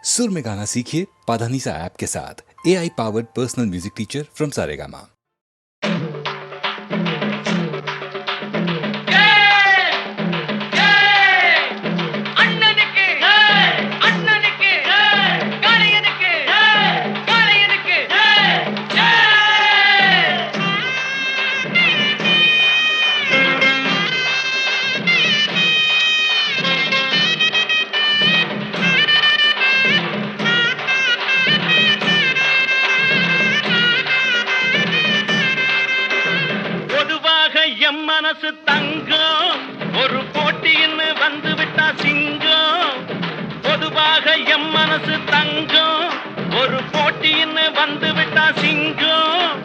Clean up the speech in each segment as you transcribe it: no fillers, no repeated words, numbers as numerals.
सुर में गाना सीखिए पाधानीसा ऐप के साथ। AI powered personal music teacher from Saregama. மனசு தங்கம் ஒரு போட்டின்னு வந்து விட்டா சிங்கம். பொதுவாக எம் மனசு தங்கம் ஒரு போட்டின்னு வந்து விட்டா சிங்கம்.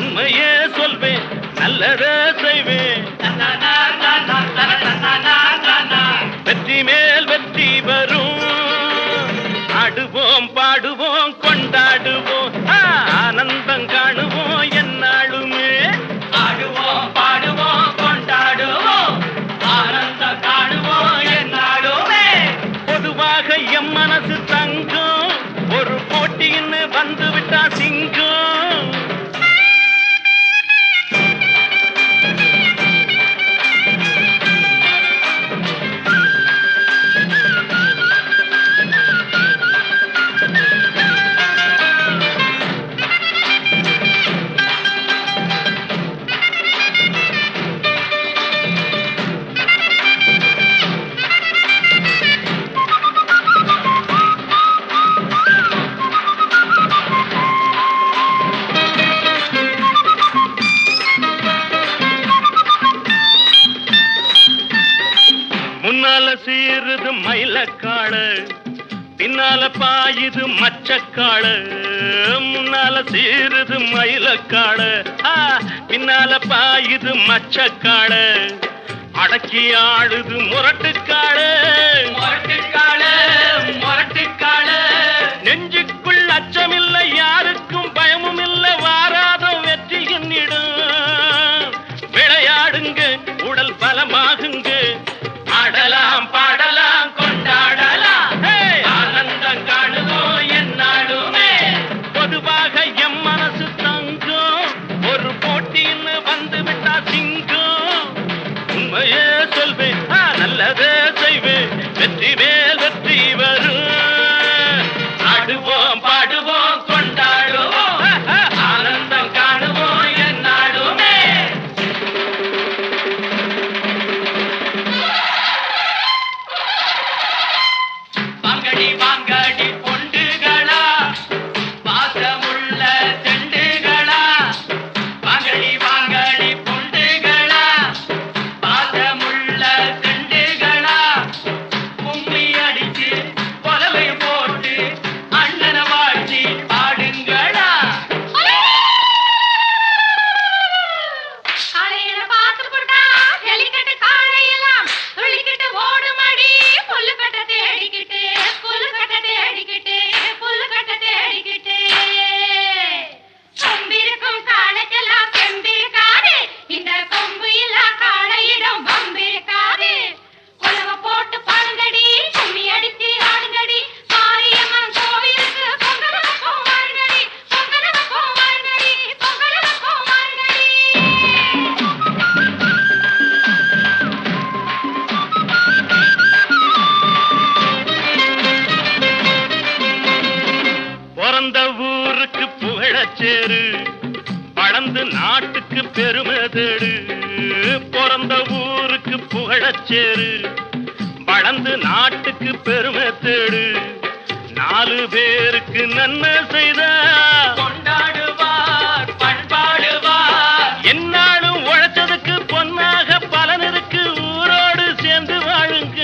உண்மையே சொல்வேன் நல்லதே செய்வேன். வெற்றி மேல் வெற்றி வரும். ஆடுவோம் பாடுவோம் கொண்டாடுவோம் ஆனந்தம் காணுவோம் என்னாலுமே. ஆடுவோம் பாடுவோம் கொண்டாடுவோம் ஆனந்தம் காணுவோம் என்னாலுமே. பொதுவாக எம் மனசு தங்கம் ஒரு போட்டின்னு வந்து விட்டா சிங்கம். முன்னால சீருது மயிலக்காடு பின்னால பாயுது மச்சக்காடு. முன்னால சீருது மயிலக்காடு பின்னால பாயுது மச்சக்காடு. அடக்கி ஆடுது முரட்டுக்காடு முரட்டுக்காடு முரட்டுக்காடு. நெஞ்சுக்குள் அச்சமில்லை யாருக்கும் பயமும் இல்லை வாராத வெற்றி என்னிடும். விளையாடுங்க உடல் பலமாகுங்க. ஆடலாம் பாடலாம் கொண்டாடலாம் ஆனந்தம் காணுவோம் என்னாலுமே. பொதுவாக எம் மனசு தங்கம் ஒரு போட்டின்னு வந்து விட்டா சிங்கம். உண்மையே சொல்வேன் நல்லதே செய்வேன் வெற்றி மேல் வெற்றி வரும். ஆடுவோம் பாடுவோம் கொண்டாடுவோம் ஆனந்தம் காணுவோம் என்னாலுமே. வாங்கடி வாங்கடி பொண்டுகளா பாசமுள்ள செண்டுகளா. வாங்கடி வாங்கடி பொண்டுகளா பாசமுள்ள செண்டுகளா. கும்மி அடிச்சு கொலவை போட்டு அண்ணன வாழ்த்தி பாடுங்களா. காளையில பாத்து போட்டா ஜல்லிக்கட்டு காளையெல்லாம் துள்ளிக்கிட்டு ஓடுமடி. புல்லுக்கட்ட தேடிக்கிட்டு புல்லுக்கட்ட தேடிக்கிட்டு புல்லுக்கட்ட தேடிக்கிட்டு. கொம்பிருக்கும் காளைக்கெல்லாம் செம்பிருக்காது. இந்த கொம்பு இல்லா காளையிடம் வம்பிருக்காது. கொலவ போட்டு பாருங்கடி கும்மி அடிச்சு ஆடுங்கடி. மாரியம்மன் கோவிலுக்கு பொங்கலுக்கும் வாருங்கடி பொங்கலுக்கும் வாருங்கடி பொங்கலுக்கும் வாருங்கடி. பிறந்த ஊருக்கு புகழச்சேரு வளர்ந்து நாட்டுக்கு பெருமை தேடு. பிறந்த ஊருக்கு புகழச்சேரு வளர்ந்து நாட்டுக்கு பெருமை தேடு. 4 பேருக்கு நன்மை செய்த கொண்டாடுவார் பண்பாடுவார். என்னாலும் உழைச்சதுக்கு பொன்னாக பலன் இருக்கு. ஊரோடு சேர்ந்து வாழுங்க.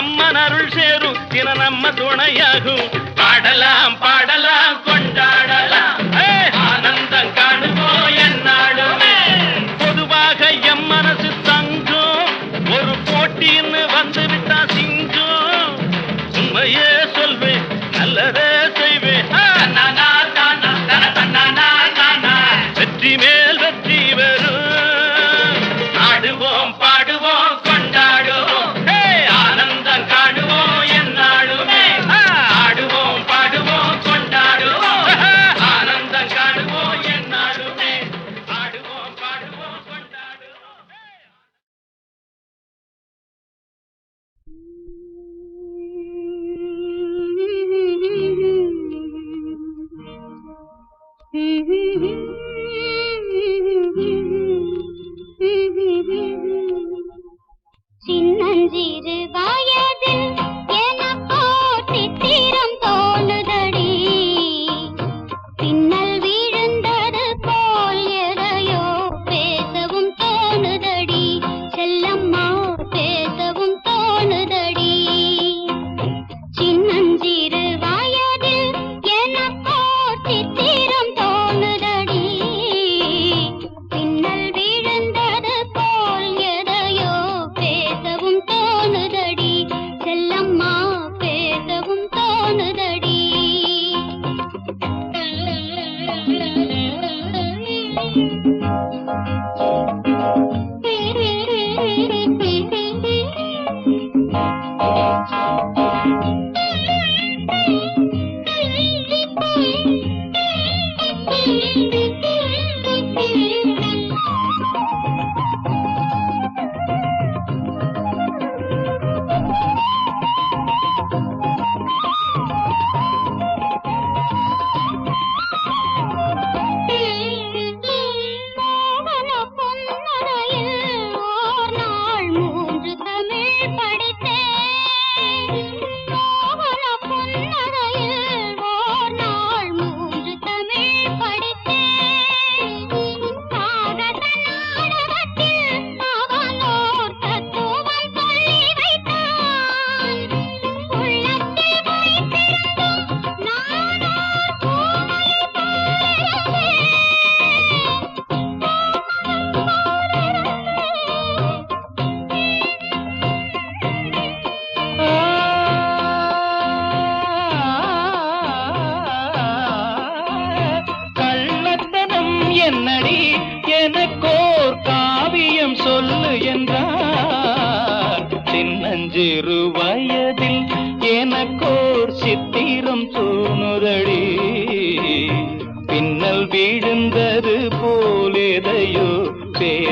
அம்மன் அருள் சேரும் தின நம்ம துணையாகும். பாடலாம் பாடலாம் கொண்டாடலாம் ஆனந்தம் காணுவோம் என்னாலுமே. பொதுவாக எம் மனசு தங்கம் ஒரு போட்டின்னு வந்து விட்டா சிங்கம். உண்மையே சொல்வேன் நல்லதே செய்வேன் வெற்றி மேல் வெற்றி வரும். ஆடுவோம் பாடுவோம் கொண்டாடுவோம் ஆனந்தம் காணுவோம் என்னாலுமே.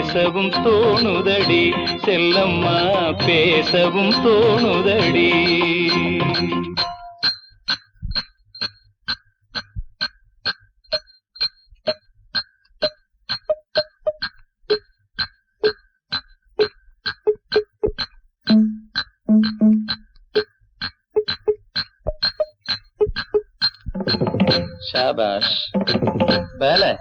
பேசவும் தோணுதடி செல்லம்மா பேசவும் தோணுதடி. शाबाश पहले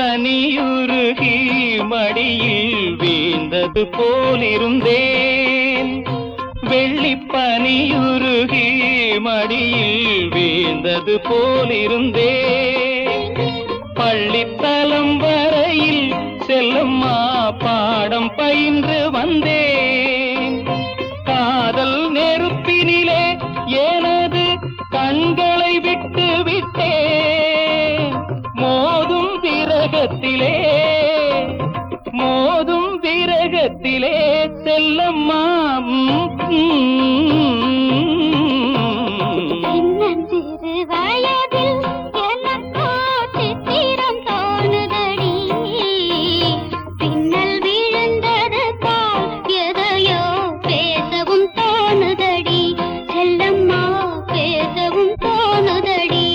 வெள்ளிப்பனியுருகி மடியில் வீழ்ந்தது போலிருந்தேன். வெள்ளிப்பனியுருகி மடியில் வீழ்ந்தது போலிருந்தேன். பள்ளித்தலம் வரையில் செல்லம்மா பாடம் பயின்று வந்தேன். காதல் நெருப்பினிலே எனது கண்களை விட்டு விட்டேன். மோதும் விரகத்திலே செல்லம்மா சிறு வயதில் எனக்கோ சித்திரம் தோணுதடி. பின்னல் விழுந்தது கால் எதையோ பேசவும் தோணுதடி செல்லம்மா பேசவும் தோணுதடி.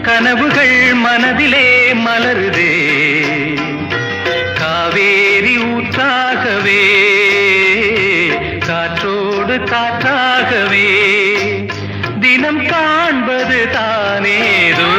கனவுகள் மனதிலே மலருதே காவேரி ஊற்றாகவே காற்றோடு காற்றாகவே தினம் காண்பது தானேதோ.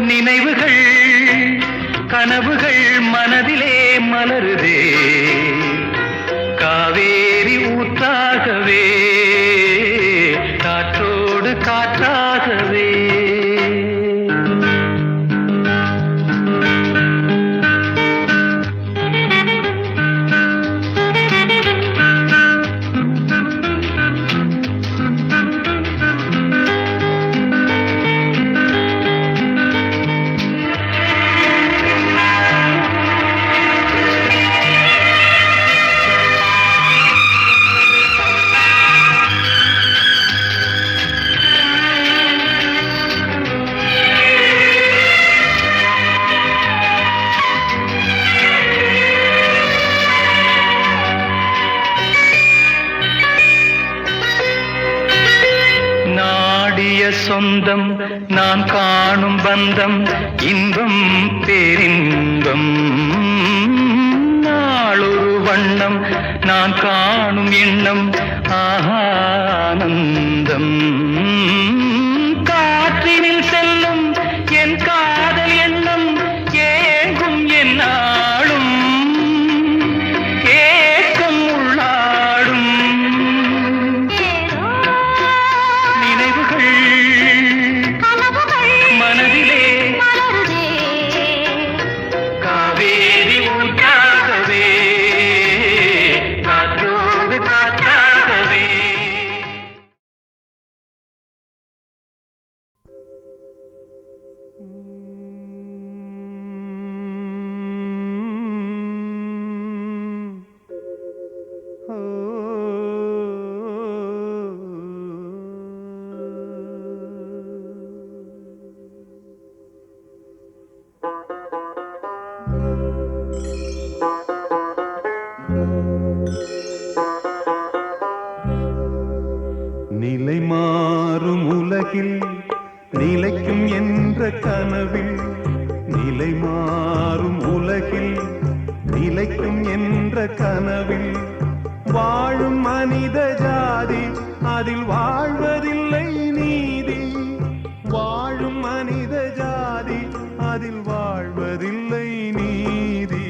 நினைவுகள் கனவுகள் மனதிலே மலருதே காவேரி ஊற்றாகவே காற்றோடு காற்றாகவே. நாம் காணும் பந்தம் இன்பம் பேரின்பம் நாளொரு வண்ணம் நான் காணும் எண்ணம் ஆனந்தம் காற்றினில் செல்லும் என் காதல் எண்ணம் ஏங்கும் என்னாலும் ஏக்கம் உள்ளாடும் நினைவுகள் மனதிலே காவேரி ஊற்றாகவே காற்றோடு காற்றாகவே. நிலை மாறும் உலகில் நிலைக்கும் என்ற கனவில் நிலை மாறும் உலகில் நிலைக்கும் என்ற கனவில் வாழும் மனித ஜாதி அதில் வாழ்வதில்லை நீதி வாழும் மனித ஜாதி அதில் வாழ்வதில்லை நீதி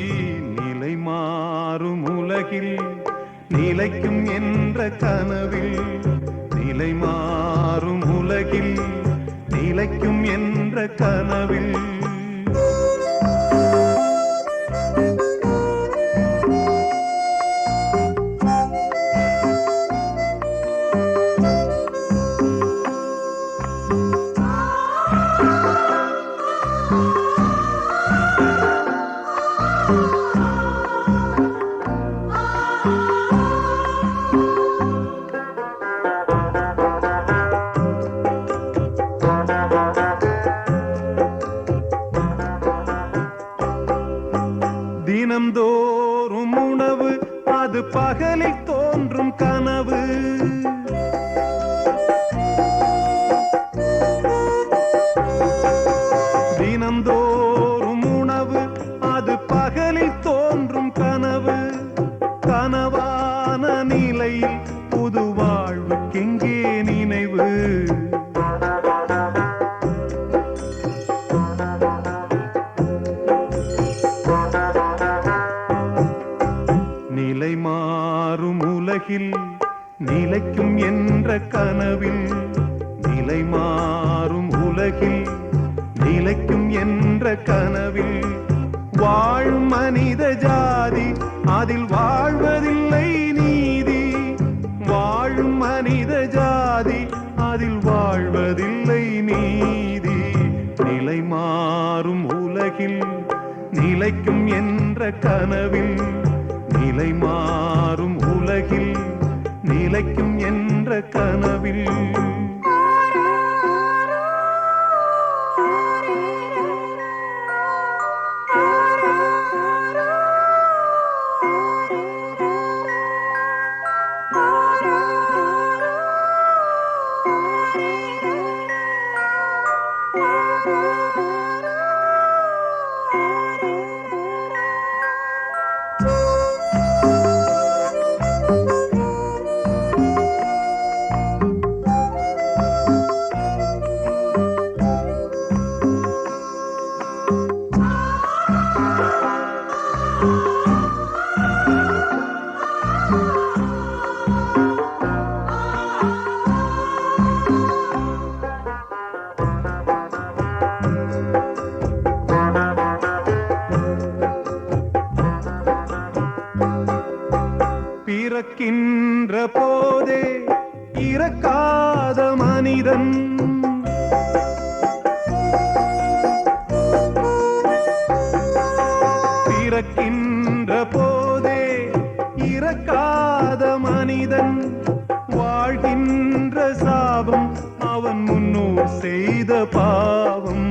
நிலை மாறும் உலகில் நிலைக்கும் என்ற கனவில் நிலை மாறும் உலகில் நிலைக்கும் என்ற கனவில் தினம்தோறும் உணவு அது பகலில் தோன்றும் கனவு தினம்தோறும் உணவு அது பகலில் தோன்றும் கனவு கனவான நிலையில் புது வாழ்வுக்கெங்கே நினைவு நிலை மாறும் உலகில் நிலைக்கும் என்ற கனவில் நிலை மாறும் உலகில் நிலைக்கும் என்ற கனவில் வாழும் மனித ஜாதி அதில் வாழ்வதில்லை நீதி வாழும் மனித ஜாதி அதில் வாழ்வதில்லை நீதி நிலை மாறும் உலகில் நிலைக்கும் என்ற கனவில் நிலை மாறும் உலகில் நிலைக்கும் என்ற கனவில் பிறக்கின்ற போதே இறக்காத மனிதன் பிறக்கின்ற போதே இறக்காத மனிதன் வாழ்கின்ற சாபம் அவன் முன்னோர் செய்த பாவம்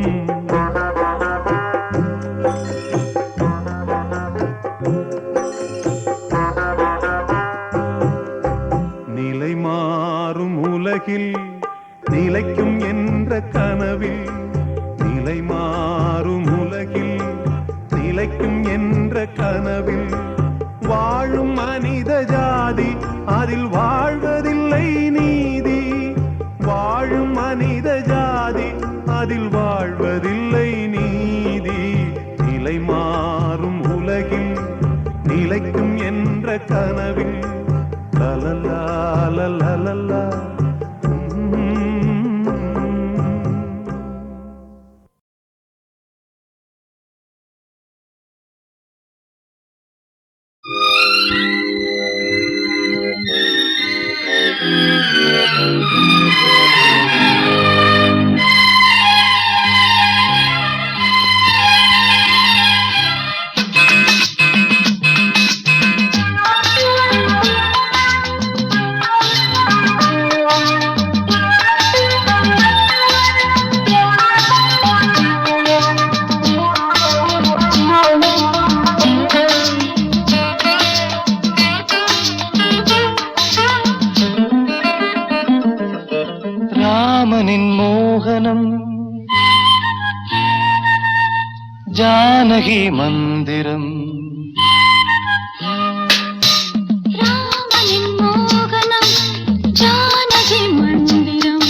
நிலை மாறும் உலகில் நிலைக்கும் என்ற கனவில் மாறும் உலகில் நிலைக்கும் என்ற கனவில் வாழும் மனித ஜாதி அதில் வாழ்வதில்லை நீதி. வாழும் மனித ஜாதி அதில் வாழ்வதில்லை நீதி. நிலை மாறும் உலகில் நிலைக்கும் என்ற கனவில் லலலா லலலா. ராமனின் மோகனம் ஜானகி மந்திரம். ராமனின் மோகனம் ஜானகி மந்திரம்.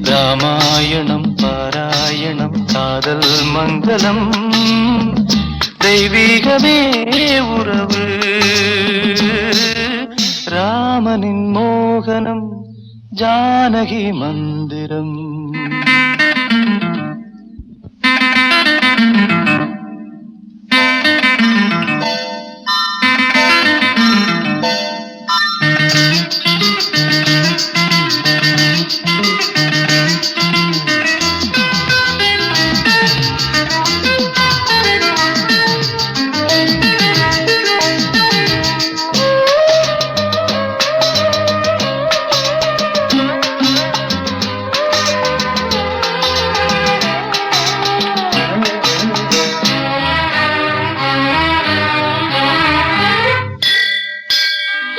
ராமாயணம் பாராயணம் காதல் மங்களம். தெய்வீகமே உறவு. ராமனின் மோகனம் ஜானகி மந்திரம்.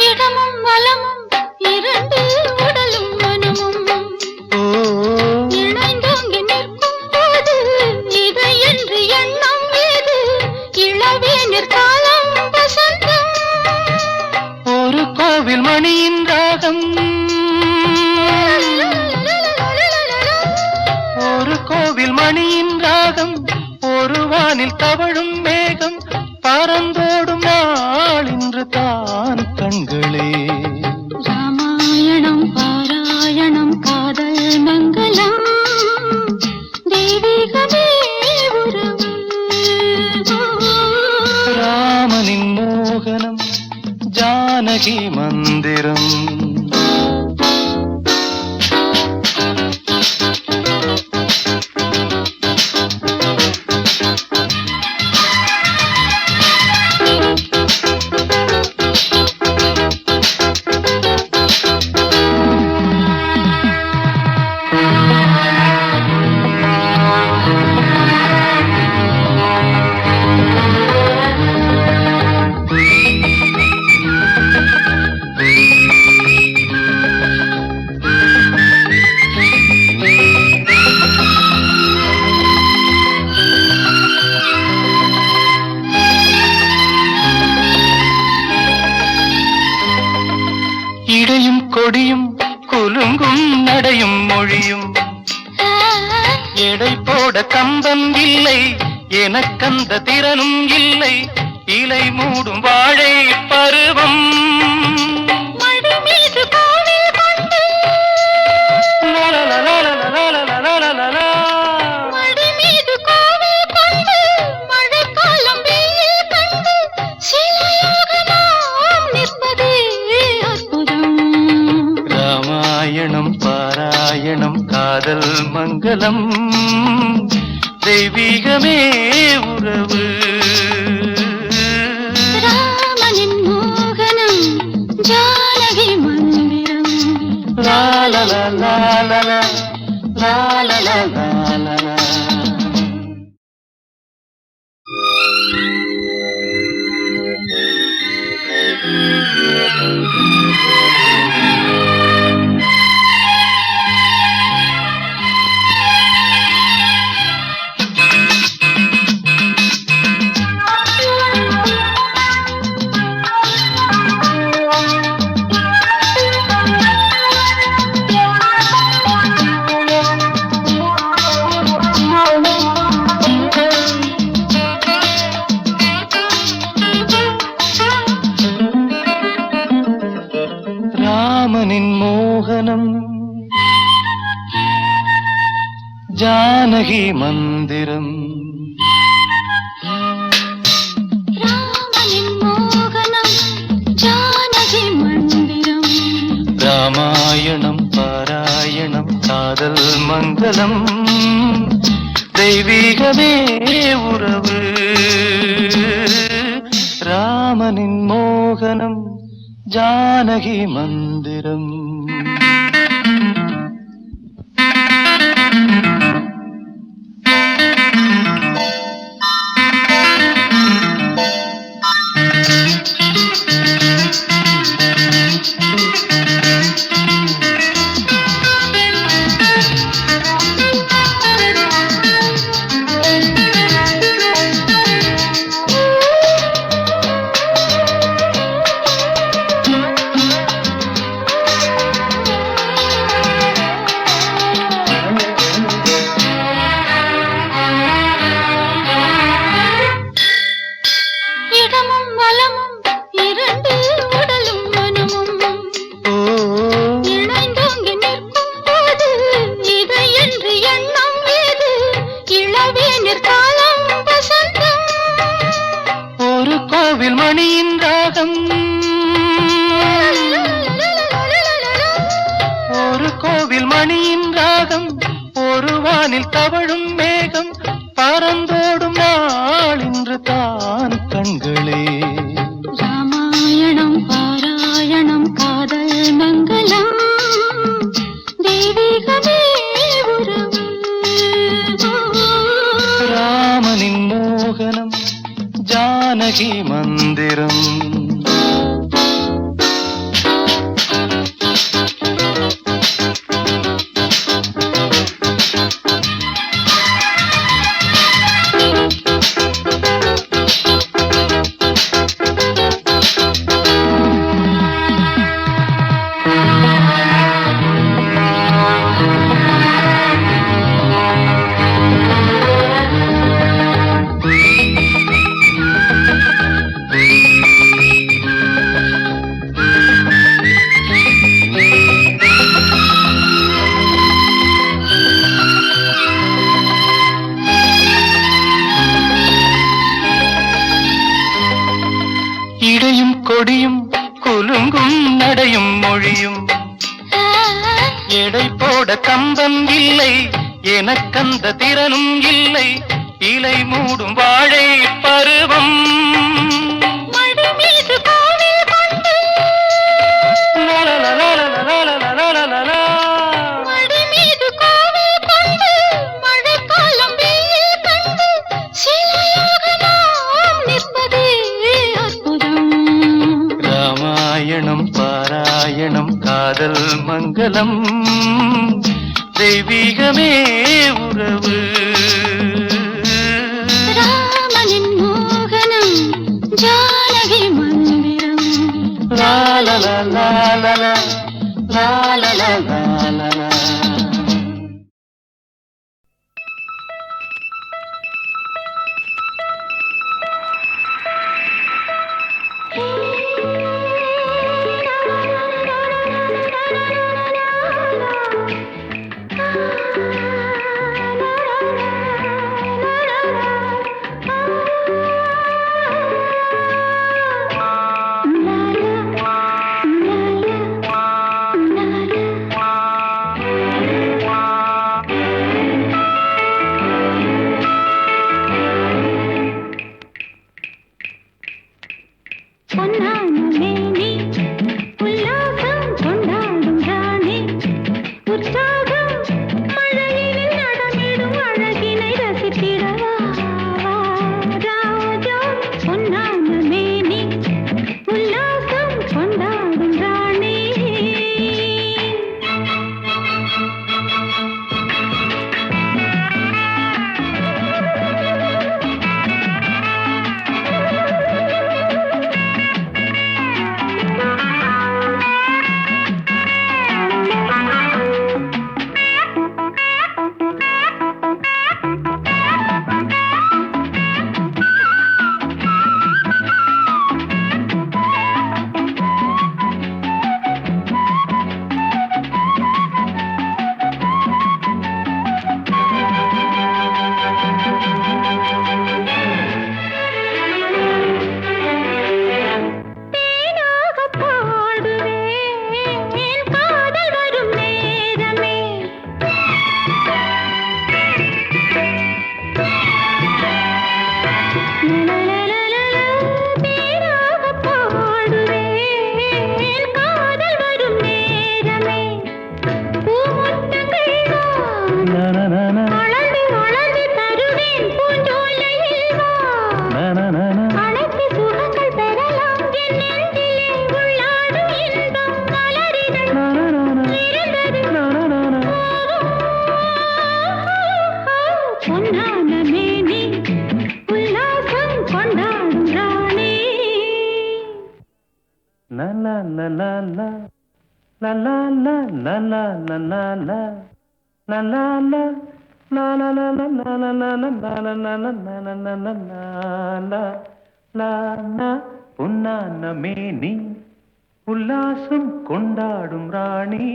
இடமும் வலமும் இரண்டு உடலும் மனமும் இணைந்தோங்கி நிற்கும் போது இதை என்று எண்ணம் ஏது? இளவேனிற் காலம் வசந்தம். ஒரு கோவில் மணியின் ராகம். ஒரு கோவில் மணியின் ராகம். ஒரு வானில் தவழும் மேகம். பறந்தோடும் நாள் இன்று தான் கண்களே. ராமாயணம் பாராயணம் காதல் மங்களம். தெய்வீகமே உறவு. ராமனின் மோகனம் ஜானகி மந்திரம். இடையும் கொடியும் குலுங்கும் நடையும் மொழியும். எடை போட கம்பம் இல்லை எனக்கந்த திறனும் இல்லை. இலை மூடும் வாழை பருவம். மடி மீது கோவில் கொண்டு மடி மீது கோவில் கொண்டு மழைக்காலம் வெயில் கண்டு சிலையாக நாம் நிற்பதே அற்புதம். ராமாயணம் பாராயணம் காதல் மங்களம். தெய்வீகமே உறவு. ராமனின் மோகனம் ஜானகி மந்திரம். லாலலா லாலலா லாலலா லாலலா. ஜானகி மந்திரம் ராமனின் மோகனம் ஜானகி மந்திரம் ராமாயணம் பாராயணம் காதல் மங்களம் தெய்வீகமே உறவு ராமனின் மோகனம் ஜானகி மந்திரம் இடமும் வலமும் இரண்டு உடலும் மனமும் இணைந்தோங்கி நிற்கும் போது இதை என்று எண்ணம் ஏது இளவேனிற் காலம் வசந்தம் ஒரு கோவில் மணியின் ராகம் ஒரு கோவில் மணியின் ராகம் ஒரு வானில் தவழும் மேகம் பறந்தோடும் நாள் இன்று தான் கண்களே ராமாயணம் பாராயணம் காதல் மங்களம் தெய்வீகமே உறவு ராமனின் மோகனம் ஜானகி மந்திரம் இடையும் கொடியும் குலுங்கும் நடையும் மொழியும் எடை போட கம்பம் இல்லை எனக்கந்த திறனும் இல்லை இலை மூடும் வாழை பருவம் மடி மீது கோவில் கொண்டு மடி மீது கோவில் கொண்டு மழைக்காலம் வெயில் கண்டு சிலையாக நாம் நிற்பதே அற்புதம் ராமாயணம் பாராயணம் காதல் மங்களம் தெய்வீகமே உறவு ராமனின் மோகனம் ஜானகி மந்திரம் லா லா லா லா லா லா லா லா லா லா லா. பேராக பாடுவேன் காதல் வரும் நேரமே பூமுத்தங்கள் அளந்து அளந்து தருவேன் பூஞ்சோலையில் அனைத்து சுகங்கள் பெறலாம் என் நெஞ்சிலே உள்ளாடும் இன்பம் மலரிதழ் பொன்னான மேனி உல்லாசம் கொண்டாடும் ராணி பொன்னான மேனி உல்லாசம் கொண்டாடும் ராணி.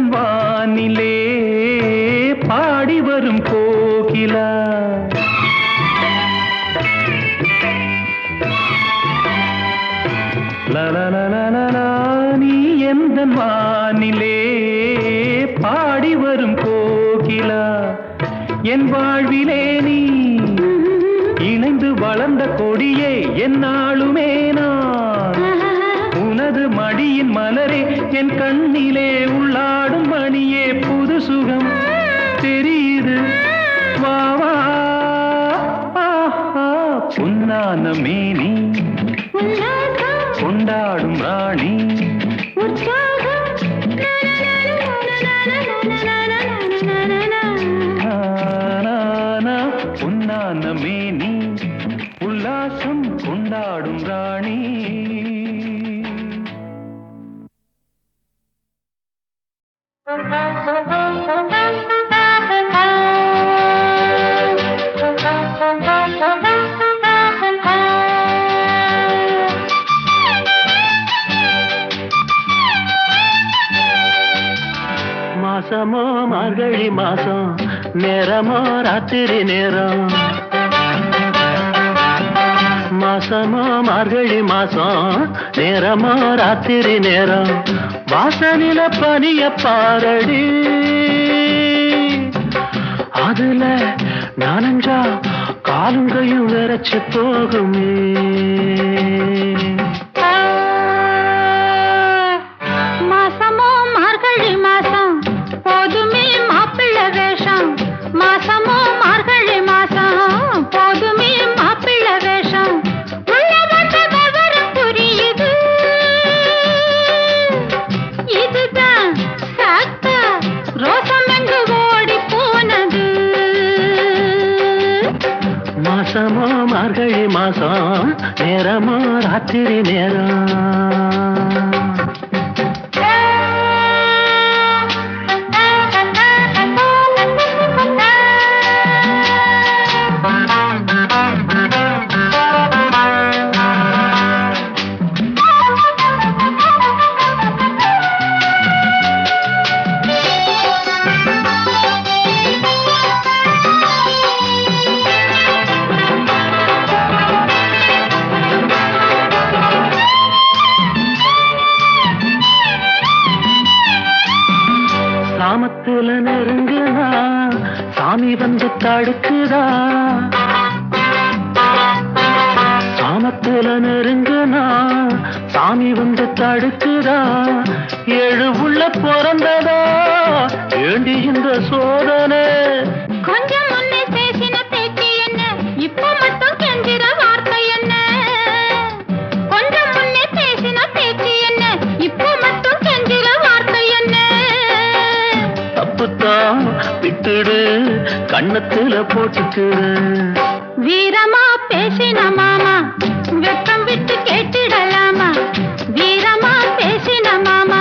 வானிலே பாடி வரும் கோகிலா லலலலலலா நீ எந்த வானிலே பாடி வரும் கோகிலா என் வாழ்விலே நீ இணைந்து வளர்ந்த கொடியே என்னாலுமே நான் உனது மடியின் மலரே என் கண்ணிலே உள்ளாடும் மணியே புது சுகம் தெரியுது வா வா பொன்னான மேனி கொண்டாடும் ராணி பொன்னான மேனி உல்லாசம் கொண்டாடும் ராணி. மாசமோ மார்கழி மாசம் நேரமோ ராத்திரி நேரம் மாசமோ மார்கழி மாசம் நேரமோ ராத்திரி நேரம் வாசனில பனிய பாரடி அதுல நானஞ்சா காலுங்கையும் விரைச்சு போகுமே மாசமோ மார்கழி மாசம் போதுமே மாப்பிள்ளை வேஷம் மாசமோ மார்கழி மாசம் போதுமே மாப்பிள்ளை வேஷம் உள்ள வந்த விவரம் புரியுது இதுதான் சாத்தா ரோசம் எங்கு ஓடி போனது மாசமோ மார்கழி மாசம் நேரமோ ராத்திரி நேரம் சாமத்துல நெருங்குதா சாமி வந்து தடுக்குதா சாமத்துல நெருங்குனா சாமி வந்து தடுக்குதா ஏழு உள்ள பிறந்ததா வேண்டி இந்த சோதனை கொஞ்சம் முன்னே பேசின பேச்சு என்ன இப்ப மட்டும் கெஞ்சிற வார்த்தை என்ன கொஞ்சம் முன்னே பேசின பேச்சு என்ன இப்ப மட்டும் கெஞ்சிற வார்த்தை என்ன தப்புத்தான் விட்டுடு கண்ணத்துல போட்டுக்குடு வீரமா பேசின மாமா வெட்கம் விட்டு கேட்டிடலாமா வீரமா பேசின மாமா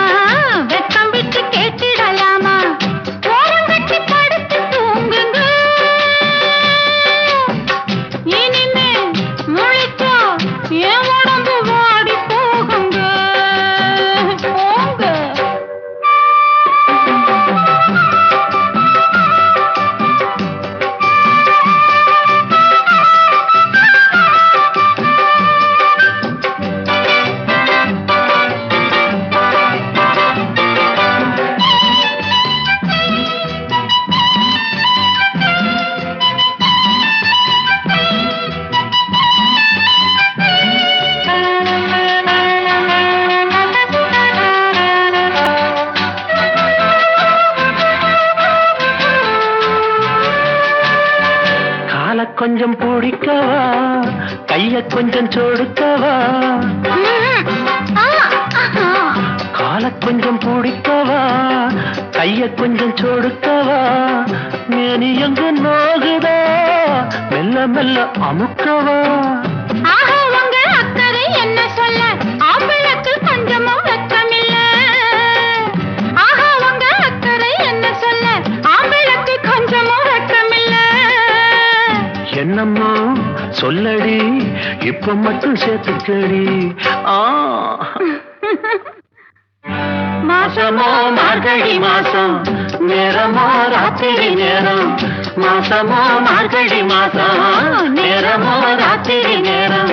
கொஞ்சம் சொடுக்கவா கால கொஞ்சம் பிடிக்கவா கைய கொஞ்சம் சொடுக்கவா மேனி எங்கு நோகுதா மெல்ல மெல்ல அமுக்கவா ஆஹா உங்க அக்கறை என்ன சொல்ல ஆம்பளுக்கு கொஞ்சமும் வெட்கமில்ல ஆஹா உங்க அக்கறை என்ன சொல்ல ஆம்பளுக்கு கொஞ்சமும் வெட்கமில்ல என்னம்மா சொல்லடி இப்ப மட்டும் சேர்த்துக்கடி மாசமோ மார்கழி மாசம் நேரமோ ராத்திரி நேரம் மாசமோ மார்கழி மாசம் நேரமோ ராத்திரி நேரம்